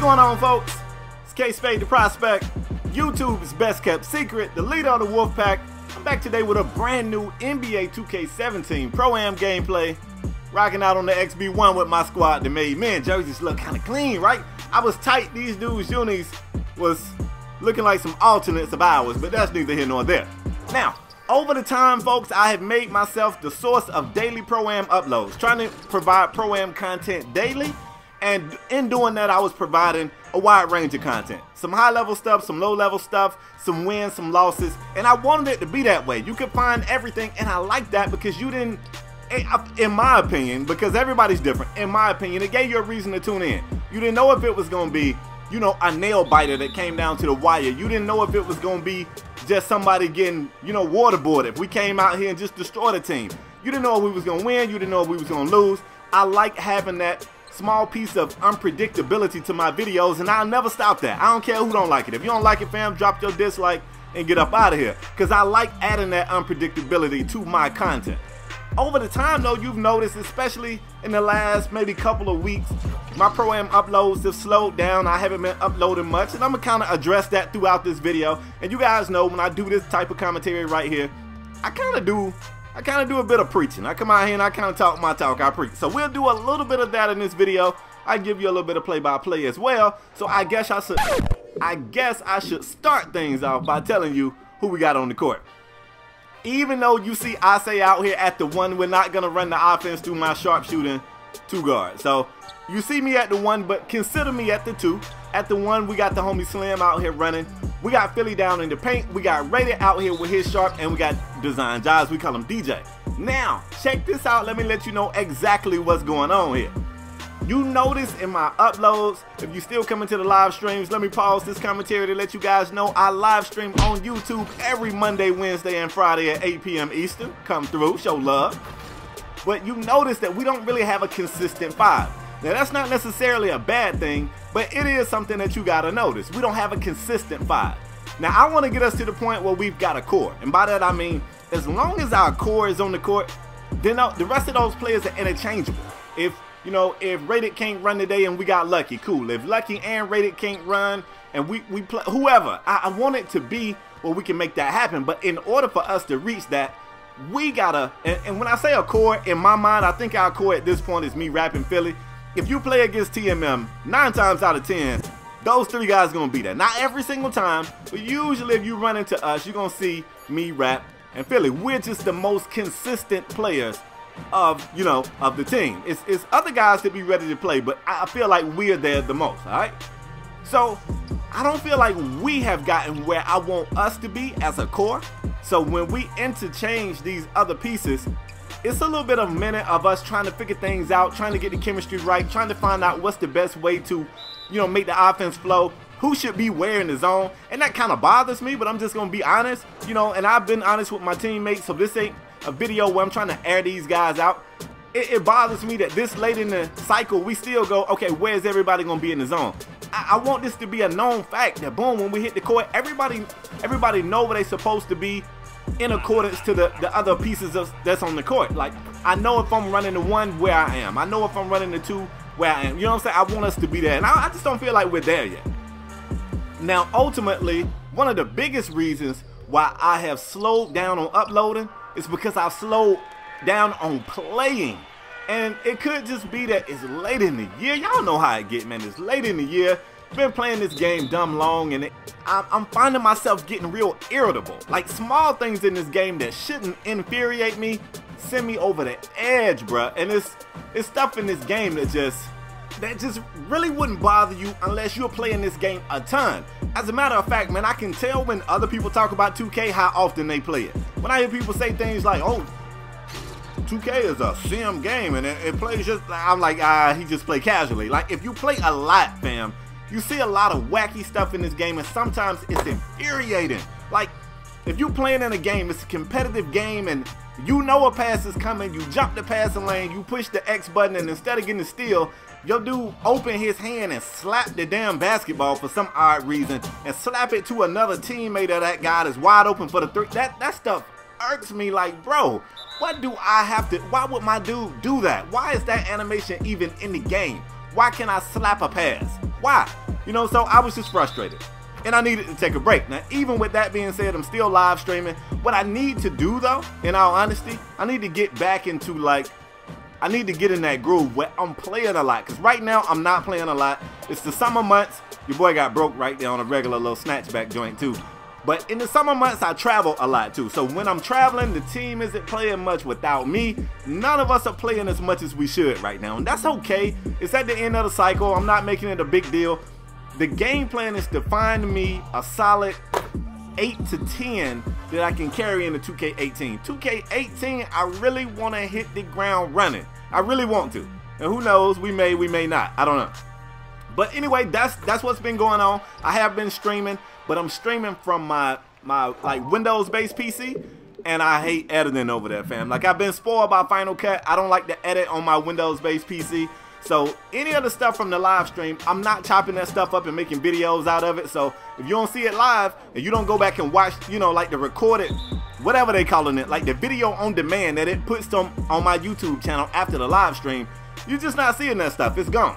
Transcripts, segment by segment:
going on, folks? It's KspadeTheProspect, YouTube's best kept secret, the leader of the Wolfpack. I'm back today with a brand new NBA 2K17 Pro-Am gameplay. Rocking out on the XB1 with my squad that made men. Jerseys look kind of clean, right? I was tight. These dudes' unis was looking like some alternates of ours, but that's neither here nor there. Now, over the time, folks, I have made myself the source of daily Pro-Am uploads, trying to provide Pro-Am content daily. And in doing that, I was providing a wide range of content. Some high-level stuff, some low-level stuff, some wins, some losses. And I wanted it to be that way. You could find everything, and I like that because you didn't, in my opinion, because everybody's different, in my opinion, it gave you a reason to tune in. You didn't know if it was going to be, you know, a nail-biter that came down to the wire. You didn't know if it was going to be just somebody getting, you know, waterboarded. If we came out here and just destroyed a team. You didn't know if we was going to win. You didn't know if we was going to lose. I like having that small piece of unpredictability to my videos, and I'll never stop that. I don't care who don't like it. If you don't like it, fam, drop your dislike and get up out of here, because I like adding that unpredictability to my content. Over the time, though, you've noticed, especially in the last maybe couple of weeks, my Pro-Am uploads have slowed down. I haven't been uploading much, and I'm gonna kind of address that throughout this video. And you guys know when I do this type of commentary right here, I kind of do a bit of preaching. I come out here and I kind of talk my talk, I preach. So we'll do a little bit of that in this video. I give you a little bit of play-by-play as well. So I guess I should start things off by telling you who we got on the court. Even though you see I say out here at the one, we're not gonna run the offense through my sharpshooting two guard. So you see me at the one, but consider me at the two. At the one, we got the homie Slim out here running. We got Philly down in the paint. We got Rated out here with his sharp, and we got Design Jobs. We call him DJ. Now, check this out. Let me let you know exactly what's going on here. You notice in my uploads, if you still coming to the live streams, let me pause this commentary to let you guys know I live stream on YouTube every Monday, Wednesday, and Friday at 8 p.m. Eastern. Come through, show love. But you notice that we don't really have a consistent five. Now, that's not necessarily a bad thing, but it is something that you gotta notice. We don't have a consistent five. Now, I wanna get us to the point where we've got a core. And by that, I mean, as long as our core is on the court, then the rest of those players are interchangeable. If Rated can't run today and we got Lucky, cool. If Lucky and Rated can't run and we play whoever, I want it to be where we can make that happen. But in order for us to reach that, we gotta, and when I say a core, in my mind, I think our core at this point is me rapping Philly. If you play against TMM, 9 times out of 10, those 3 guys gonna be there. Not every single time, but usually if you run into us, you're gonna see me, Rap, and Philly. We're just the most consistent players of, you know, of the team. It's other guys that be ready to play, but I feel like we're there the most, all right? So I don't feel like we have gotten where I want us to be as a core. So when we interchange these other pieces, it's a little bit of a minute of us trying to figure things out, trying to get the chemistry right, trying to find out what's the best way to, you know, make the offense flow, who should be where in the zone. And that kind of bothers me, but I'm just going to be honest, you know, and I've been honest with my teammates, so this ain't a video where I'm trying to air these guys out. It bothers me that this late in the cycle, we still go, okay, where's everybody going to be in the zone? I want this to be a known fact that, boom, when we hit the court, everybody know where they're supposed to be in accordance to the other pieces that's on the court. Like, I know if I'm running the one, where I am. I know if I'm running the two, where I am. You know what I'm saying? I want us to be there, and I just don't feel like we're there yet. Now, ultimately, one of the biggest reasons why I have slowed down on uploading is because I've slowed down on playing. And it could just be that it's late in the year. Y'all know how it get, man. It's late in the year. Been playing this game dumb long, and I'm finding myself getting real irritable. Like, small things in this game that shouldn't infuriate me send me over the edge, bruh. And it's stuff in this game that just really wouldn't bother you unless you're playing this game a ton. As a matter of fact, man, I can tell when other people talk about 2K how often they play it. When I hear people say things like, oh, 2K is a sim game and it plays just, I'm like, he just play casually. Like, if you play a lot, fam, you see a lot of wacky stuff in this game, and sometimes it's infuriating. Like, if you're playing in a game, it's a competitive game, and you know a pass is coming, you jump the passing lane, you push the X button, and instead of getting the steal, your dude open his hand and slap the damn basketball for some odd reason, and slap it to another teammate of that guy that's wide open for the three. That stuff irks me. Like, bro, what do I have to, why would my dude do that? Why is that animation even in the game? Why can't I slap a pass? Why? You know, so I was just frustrated. And I needed to take a break. Now, even with that being said, I'm still live streaming. What I need to do, though, in all honesty, I need to get back into, like, I need to get in that groove where I'm playing a lot. Because right now, I'm not playing a lot. It's the summer months. Your boy got broke right there on a regular little snatchback joint, too. But in the summer months, I travel a lot, too. So when I'm traveling, the team isn't playing much without me. None of us are playing as much as we should right now. And that's okay. It's at the end of the cycle. I'm not making it a big deal. The game plan is to find me a solid 8 to 10 that I can carry into 2K18. 2K18, I really want to hit the ground running. I really want to. And who knows, we may not. I don't know. But anyway, that's what's been going on. I have been streaming, but I'm streaming from my like Windows-based PC, and I hate editing over there, fam. Like, I've been spoiled by Final Cut. I don't like to edit on my Windows-based PC. So any of the stuff from the live stream, I'm not chopping that stuff up and making videos out of it. So if you don't see it live and you don't go back and watch, you know, like the recorded, whatever they calling it, like the video on demand that it puts on my YouTube channel after the live stream, you're just not seeing that stuff. It's gone.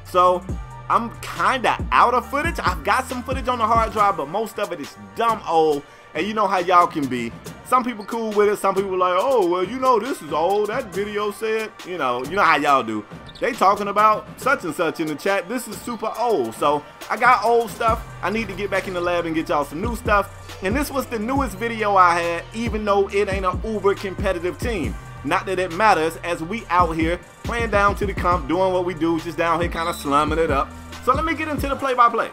So I'm kind of out of footage. I've got some footage on the hard drive, but most of it is dumb old. And you know how y'all can be. Some people cool with it. Some people like, oh, well, you know, this is old. That video said, you know how y'all do. They talking about such and such in the chat. This is super old. So I got old stuff. I need to get back in the lab and get y'all some new stuff. And this was the newest video I had, even though it ain't an uber competitive team. Not that it matters, as we out here playing down to the comp, doing what we do, just down here kind of slumming it up. So let me get into the play-by-play.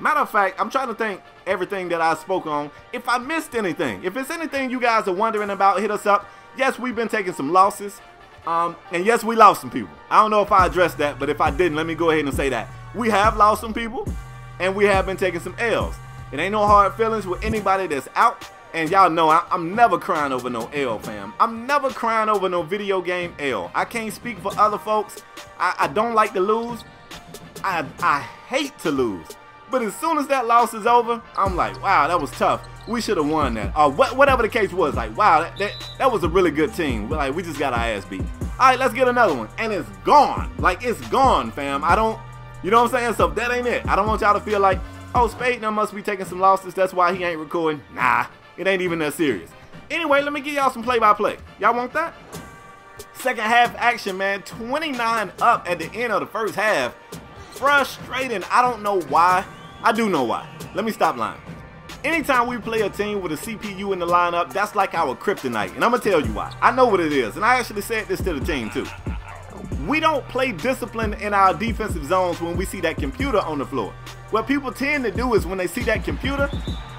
Matter of fact, I'm trying to think everything that I spoke on. If I missed anything, if it's anything you guys are wondering about, hit us up. Yes, we've been taking some losses. And yes, we lost some people. I don't know if I addressed that, but if I didn't, let me go ahead and say that. We have lost some people, and we have been taking some L's. It ain't no hard feelings with anybody that's out. And y'all know I'm never crying over no L, fam. I'm never crying over no video game L. I can't speak for other folks. I don't like to lose. I hate to lose. But as soon as that loss is over, I'm like, wow, that was tough. We should have won that. Or whatever the case was, like, wow, that was a really good team. Like, we just got our ass beat. All right, let's get another one. And it's gone. Like, it's gone, fam. I don't, you know what I'm saying? So that ain't it. I don't want y'all to feel like, oh, Spade now must be taking some losses. That's why he ain't recording. Nah, it ain't even that serious. Anyway, let me give y'all some play-by-play. Y'all want that? Second half action, man. 29 up at the end of the first half. Frustrating. I don't know why. I do know why. Let me stop lying. Anytime we play a team with a CPU in the lineup, that's like our kryptonite. And I'm going to tell you why. I know what it is. And I actually said this to the team too. We don't play discipline in our defensive zones when we see that computer on the floor. What people tend to do is when they see that computer,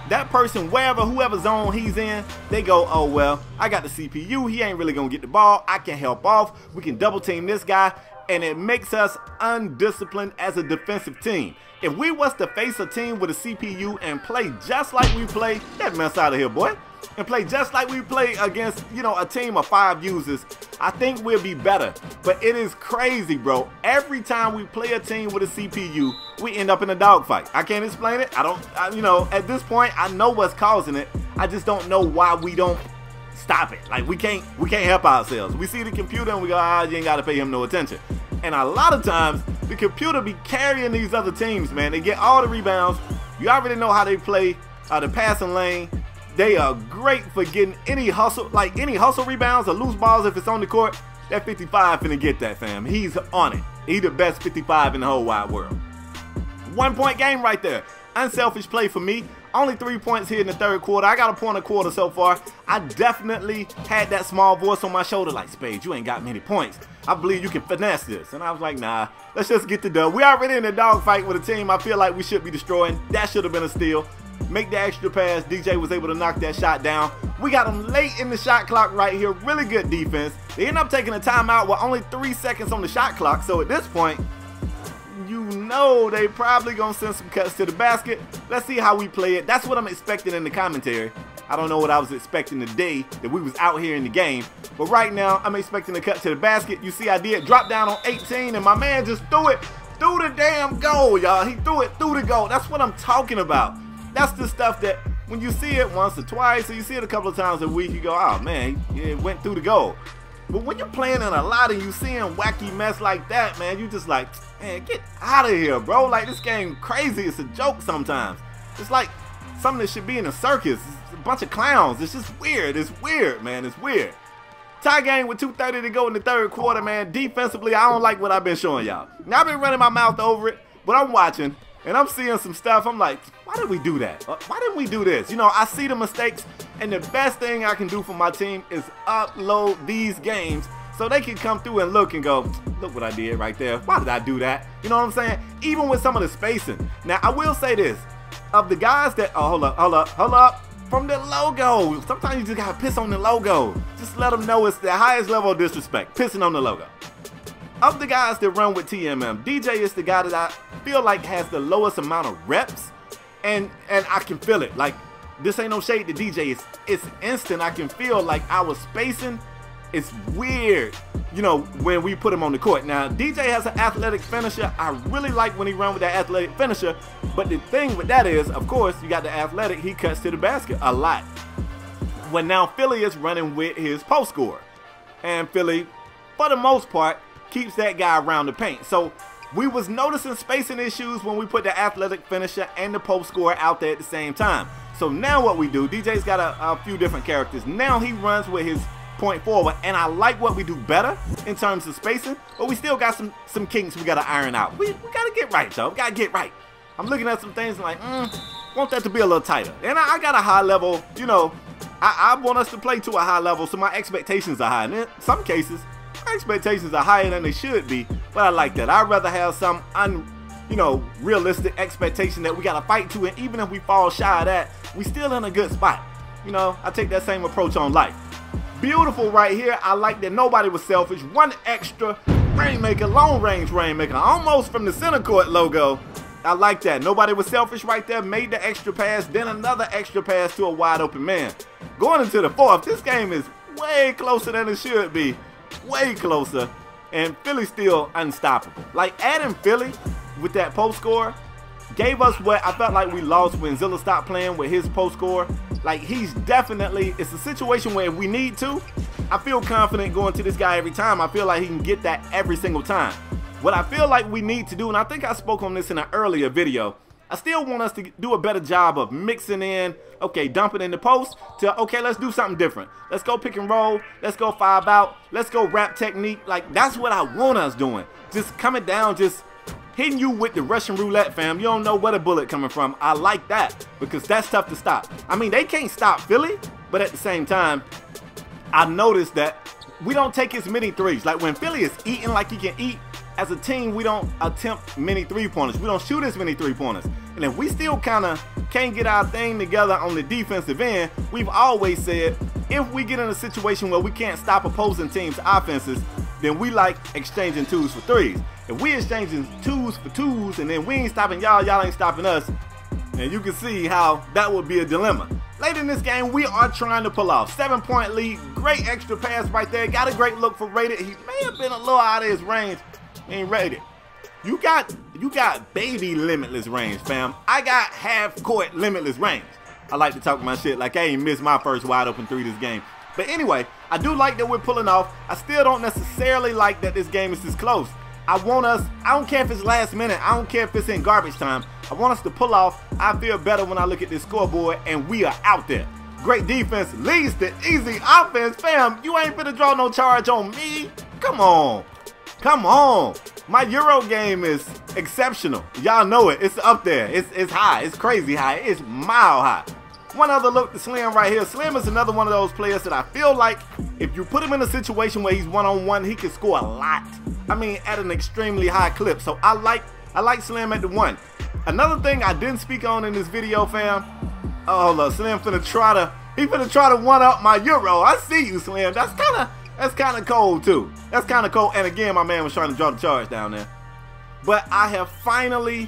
that person, whoever zone he's in, they go, oh, well, I got the CPU. He ain't really going to get the ball. I can help off. We can double team this guy. And it makes us undisciplined as a defensive team. If we was to face a team with a CPU and play just like we play, that mess out of here, boy, and play just like we play against, you know, a team of 5 users, I think we'll be better. But it is crazy, bro. Every time we play a team with a CPU, we end up in a dogfight. I can't explain it. You know, at this point, I know what's causing it. I just don't know why we don't stop it. Like, we can't help ourselves. We see the computer and we go, ah, you ain't got to pay him no attention. And a lot of times, the computer be carrying these other teams, man. They get all the rebounds. You already know how they play the passing lane. They are great for getting any hustle rebounds or loose balls if it's on the court. That 55 finna get that, fam. He's on it. He's the best 55 in the whole wide world. 1 point game right there. Unselfish play for me. Only 3 points here in the third quarter. I got a point a quarter so far. I definitely had that small voice on my shoulder like, Spade, you ain't got many points. I believe you can finesse this. And I was like, nah, let's just get the dub. We already in a dogfight with a team I feel like we should be destroying. That should have been a steal. Make the extra pass. DJ was able to knock that shot down. We got them late in the shot clock right here. Really good defense. They end up taking a timeout with only 3 seconds on the shot clock. So at this point, you know they probably gonna send some cuts to the basket. Let's see how we play it. That's what I'm expecting in the commentary. I don't know what I was expecting the day that we was out here in the game, but right now I'm expecting a cut to the basket. You see I did drop down on 18 and my man just threw it through the damn goal, y'all. He threw it through the goal. That's what I'm talking about. That's the stuff that when you see it once or twice or you see it a couple of times a week, you go, oh man, it went through the goal. But when you're playing in a lot and you seeing wacky mess like that, man, you just like, man, get out of here, bro. Like, this game crazy. It's a joke sometimes. It's like something that should be in a circus. It's a bunch of clowns. It's just weird. It's weird, man. It's weird. Tie game with 2:30 to go in the third quarter, man. Defensively, I don't like what I've been showing y'all. Now, I've been running my mouth over it, but I'm watching, and I'm seeing some stuff. I'm like, why did we do that? Why didn't we do this? You know, I see the mistakes, and the best thing I can do for my team is upload these games so they can come through and look and go, look what I did right there. Why did I do that? You know what I'm saying? Even with some of the spacing. Now, I will say this. Of the guys that, hold up. From the logo. Sometimes you just gotta piss on the logo. Just let them know it's the highest level of disrespect. Pissing on the logo. Of the guys that run with TMM, DJ is the guy that I feel like has the lowest amount of reps. And I can feel it. Like, this ain't no shade to DJ. It's instant. I can feel like our spacing is weird, you know, when we put him on the court. Now, DJ has an athletic finisher. I really like when he run with that athletic finisher. But the thing with that is, of course, you got the athletic. He cuts to the basket a lot. When now Philly is running with his post scorer. And Philly, for the most part, keeps that guy around the paint. So we was noticing spacing issues when we put the athletic finisher and the post scorer out there at the same time. So now what we do, DJ's got a few different characters. Now he runs with his point forward, and I like what we do better in terms of spacing, but we still got some kinks we gotta iron out. We gotta get right, y'all. We gotta get right. I'm looking at some things and like, want that to be a little tighter. And I got a high level, you know, I want us to play to a high level, so my expectations are high. And in some cases, my expectations are higher than they should be, but I like that. I'd rather have some realistic expectation that we gotta fight to, and even if we fall shy of that, we still in a good spot. You know, I take that same approach on life. Beautiful right here. I like that nobody was selfish. One extra rainmaker, long range rainmaker, almost from the center court logo. I like that. Nobody was selfish right there. Made the extra pass, then another extra pass to a wide open man. Going into the fourth, this game is way closer than it should be. Way closer. And Philly's still unstoppable. Like, adding Philly with that post score gave us what I felt like we lost when Zilla stopped playing with his post score. Like, he's definitely, it's a situation where if we need to, I feel confident going to this guy every time. I feel like he can get that every single time. What I feel like we need to do, and I think I spoke on this in an earlier video, I still want us to do a better job of mixing in, okay, dumping in the post, to, okay, let's do something different. Let's go pick and roll. Let's go 5 out. Let's go wrap technique. Like, that's what I want us doing. Just coming down, just hitting you with the Russian roulette, fam. You don't know where the bullet coming from. I like that because that's tough to stop. I mean, they can't stop Philly, but at the same time, I noticed that we don't take as many threes. Like, when Philly is eating like he can eat, as a team, we don't attempt many three-pointers. We don't shoot as many three-pointers. And if we still kind of can't get our thing together on the defensive end, we've always said, if we get in a situation where we can't stop opposing teams' offenses, then we like exchanging twos for threes. If we exchanging twos for twos and then we ain't stopping y'all, y'all ain't stopping us, and you can see how that would be a dilemma. Later in this game, we are trying to pull off. 7-point lead, great extra pass right there. Got a great look for Rated. He may have been a little out of his range. He ain't Rated. You got baby limitless range, fam. I got half court limitless range. I like to talk my shit like I ain't missed my first wide open three this game. But anyway, I do like that we're pulling off. I still don't necessarily like that this game is this close. I want us, I don't care if it's last minute, I don't care if it's in garbage time. I want us to pull off. I feel better when I look at this scoreboard and we are out there. Great defense leads to easy offense. Fam, you ain't finna draw no charge on me. Come on. Come on. My Euro game is exceptional. Y'all know it. It's up there. It's high. It's crazy high. It's mile high. One other look to Slim right here. Slim is another one of those players that I feel like if you put him in a situation where he's one-on-one, he can score a lot. I mean, at an extremely high clip. So I like Slim at the 1. Another thing I didn't speak on in this video, fam. Oh, hold up. Slim finna try to one-up my Euro. I see you, Slim. That's kind of cold too. That's kind of cold. And again, my man was trying to draw the charge down there. But I have finally,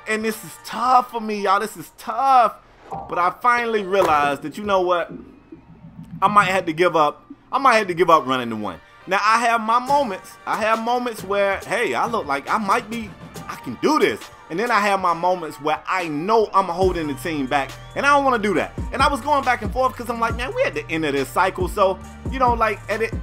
and this is tough for me, y'all. This is tough. But I finally realized that, you know what? I might have to give up. I might have to give up running the 1. Now, I have my moments. I have moments where, hey, I look like I can do this. And then I have my moments where I know I'm holding the team back, and I don't want to do that. And I was going back and forth because I'm like, man, we're at the end of this cycle. So, you know, like,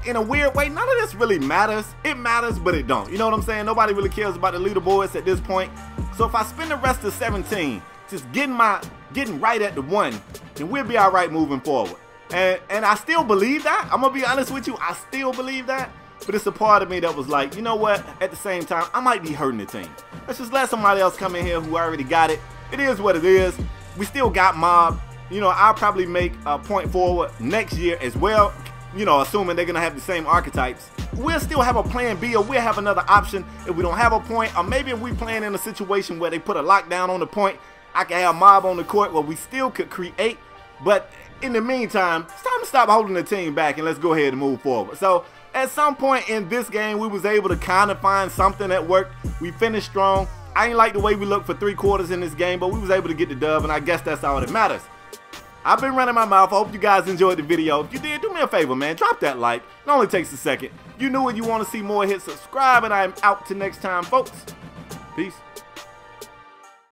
in a weird way, none of this really matters. It matters, but it don't. You know what I'm saying? Nobody really cares about the leaderboards at this point. So if I spend the rest of 17 just getting right at the 1, then we'll be all right moving forward. And I still believe that. I'm going to be honest with you. I still believe that. But it's a part of me that was like, you know what? At the same time, I might be hurting the team. Let's just let somebody else come in here who already got it. It is what it is. We still got mob. You know, I'll probably make a point forward next year as well. You know, assuming they're going to have the same archetypes. We'll still have a plan B, or we'll have another option if we don't have a point. Or maybe if we playing in a situation where they put a lockdown on the point, I can have mob on the court where we still could create. But in the meantime, it's time to stop holding the team back and let's go ahead and move forward. So at some point in this game, we was able to kind of find something that worked. We finished strong. I ain't like the way we looked for 3 quarters in this game, but we was able to get the dub, and I guess that's all that matters. I've been running my mouth. I hope you guys enjoyed the video. If you did, do me a favor, man. Drop that like. It only takes a second. You knew it. You want to see more, hit subscribe, and I am out till next time, folks. Peace.